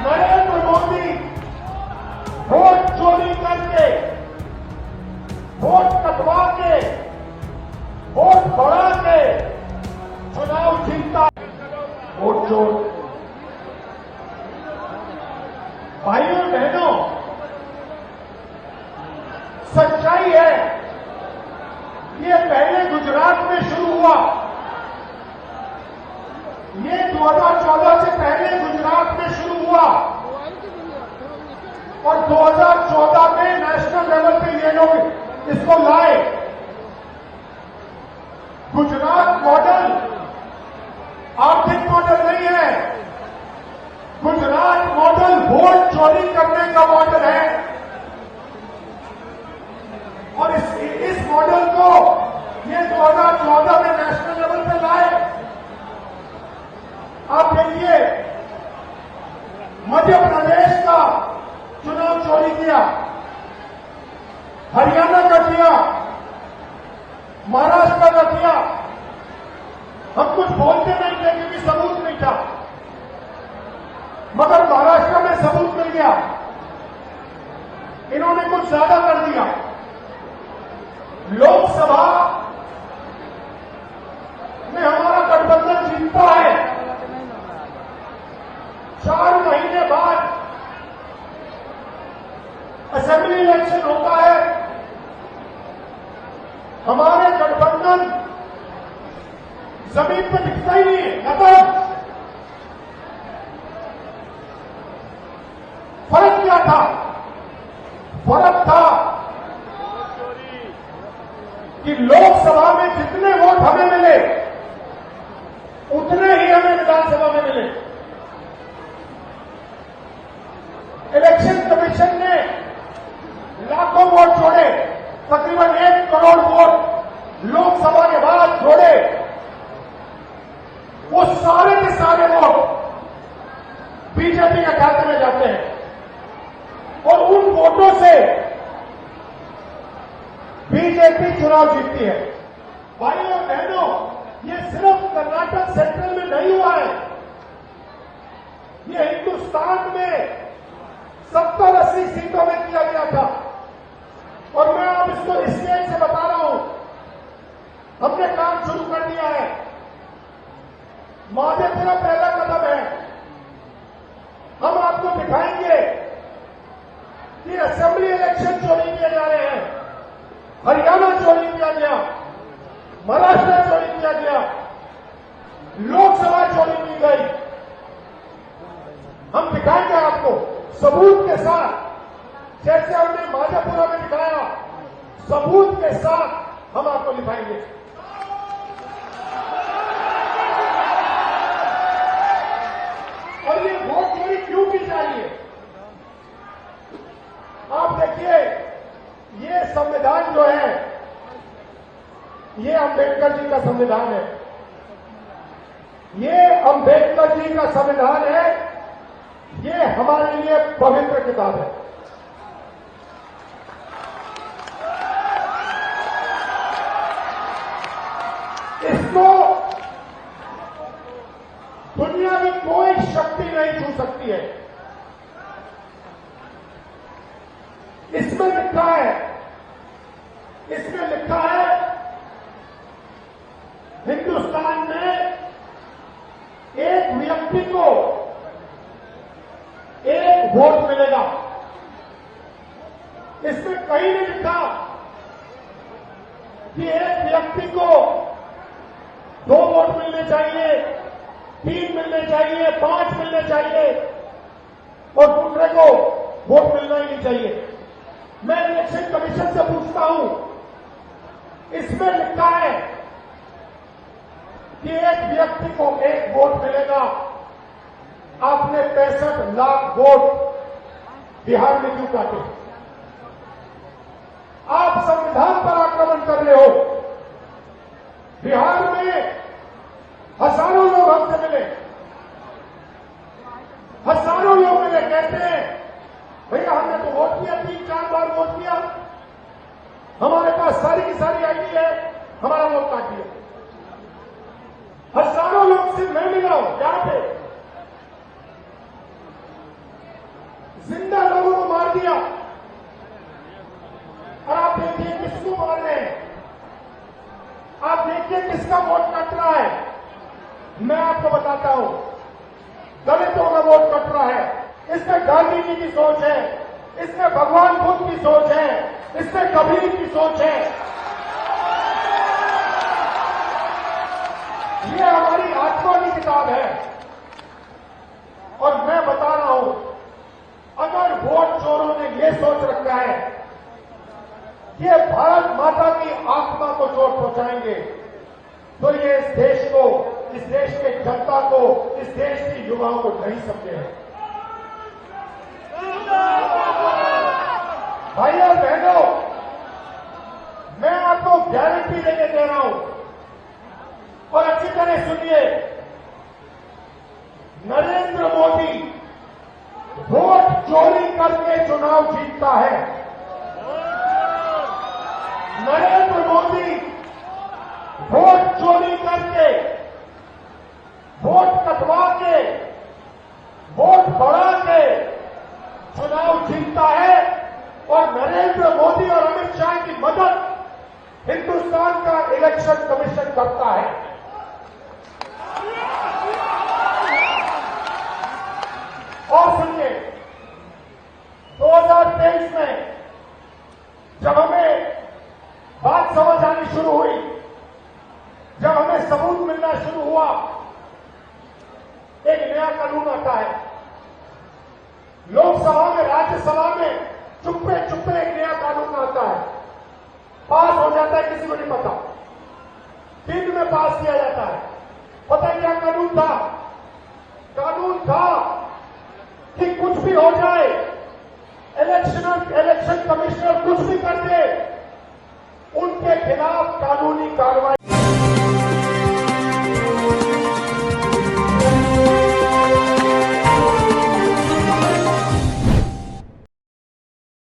Narendra Modi vote चोरी करके, vote कटवा के, वोट बढ़ा के चुनाव जीतता है। वोट चोर। भाइयों बहनों, सच्चाई है, ये पहले गुजरात में शुरू हुआ। ये 2014 से पहले गुजरात में शुरू हुआ और 2014 में नेशनल लेवल पे ये लोग इसको लाए। गुजरात मॉडल आर्थिक मॉडल नहीं है, गुजरात मॉडल वोट चोरी करने का मॉडल है। और इस मॉडल को ये 2014 में नेशनल लेवल पे लाए। आप देखिए, मध्य प्रदेश का चुनाव चोरी किया, हरियाणा का किया, महाराष्ट्र का किया। हम कुछ बोलते नहीं थे क्योंकि सबूत नहीं था, मगर महाराष्ट्र में सबूत मिल गया। इन्होंने कुछ ज्यादा कर दिया। लोकसभा में हमारा गठबंधन जीतता है, 4 महीने बाद असेंबली इलेक्शन होता है, हमारे गठबंधन जमीन पर दिखता ही नहीं है। मतलब फर्क क्या था? फर्क था कि लोकसभा में जितने वोट हमें मिले उतने ही हमें विधानसभा में मिले। इलेक्शन कमीशन ने लाखों वोट जोड़े, तकरीबन 1 करोड़ वोट लोकसभा के बाद जोड़े। वो सारे के सारे वोट बीजेपी के खाते में जाते हैं और उन वोटों से बीजेपी चुनाव जीतती है। भाइयों और बहनों, ये सिर्फ कर्नाटक सेंट्रल में नहीं हुआ है, ये हिंदुस्तान में 70-80 सीटों में किया गया था। और मैं आप इसको स्टेज से बता रहा हूं, हमने काम शुरू कर दिया है। माधेपुरा पहला कदम है। हम आपको दिखाएंगे कि असेंबली इलेक्शन चोरी किए जा रहे हैं, हरियाणा चोरी किया गया, महाराष्ट्र चोरी किया गया, लोकसभा चोरी की गई। हम दिखाएंगे आपको सबूत के साथ, जैसे हमने माधेपुरा में दिखाया, सबूत के साथ हम आपको दिखाएंगे। और ये वोट चोरी क्यों की जा रही है? आप देखिए, ये संविधान जो है, ये अंबेडकर जी का संविधान है। ये अंबेडकर जी का संविधान है, ये हमारे लिए पवित्र किताब है। इसको दुनिया की कोई शक्ति नहीं छू सकती है। इसमें लिखा है, इसमें लिखा है, हिंदुस्तान में एक व्यक्ति को एक वोट मिलेगा। इसमें कहीं नहीं लिखा कि एक व्यक्ति को 2 वोट मिलने चाहिए, 3 मिलने चाहिए, 5 मिलने चाहिए और दूसरे को वोट मिलना ही नहीं चाहिए। मैं इलेक्शन कमीशन से पूछता हूं, इसमें लिखा है कि एक व्यक्ति को 1 वोट मिलेगा। आपने 65 लाख वोट बिहार में क्यों काटे? आप संविधान पर आक्रमण कर रहे हो। बिहार में हजारों लोग हमसे मिले, हजारों लोग मिले, कहते हैं भैया हमने तो वोट किया, 3-4 बार वोट किया, हमारे पास सारी की सारी आईडी है, हमारा वोट काट दिया। हजारों लोग से मैं मिला हूं यहां पे, जिंदा लोगों को मार दिया। और आप देखिए किसको मार रहे हैं, आप देखिए किसका वोट कट रहा है। मैं आपको बताता हूं, दलितों का वोट कट रहा है। इसमें गांधी जी की सोच है, इसमें भगवान बुद्ध की सोच है, इसमें कबीर की सोच है। ये हमारी आत्मा की किताब है। और मैं बता रहा हूं, अगर वोट चोरों ने ये सोच रखा है कि ये भारत माता की आत्मा को चोट पहुंचाएंगे, तो ये इस देश को, इस देश के जनता को, इस देश के युवाओं को नहीं समझे हैं। भाई और बहनों, मैं आपको गारंटी देके कह रहा हूं, और अच्छी तरह सुनिए, नरेंद्र मोदी वोट चोरी करके चुनाव जीतता है। नरेंद्र मोदी वोट चोरी करके, वोट कटवा के, वोट बढ़ा के चुनाव जीतता है। और नरेंद्र मोदी और अमित शाह की मदद हिंदुस्तान का इलेक्शन कमीशन करता है। और सुनिए, 2023 में जब हमें बात समझ आनी शुरू हुई, जब हमें सबूत मिलना शुरू हुआ, एक नया कानून आता है। लोकसभा में, राज्यसभा में चुप्पे चुप्पे एक नया कानून आता है, पास हो जाता है, किसी को नहीं पता, दिन में पास किया जाता है। पता है क्या कानून था? कानून था कि कुछ भी हो जाए, इलेक्शन कमिश्नर कुछ भी कर दे, उनके खिलाफ कानूनी कार्रवाई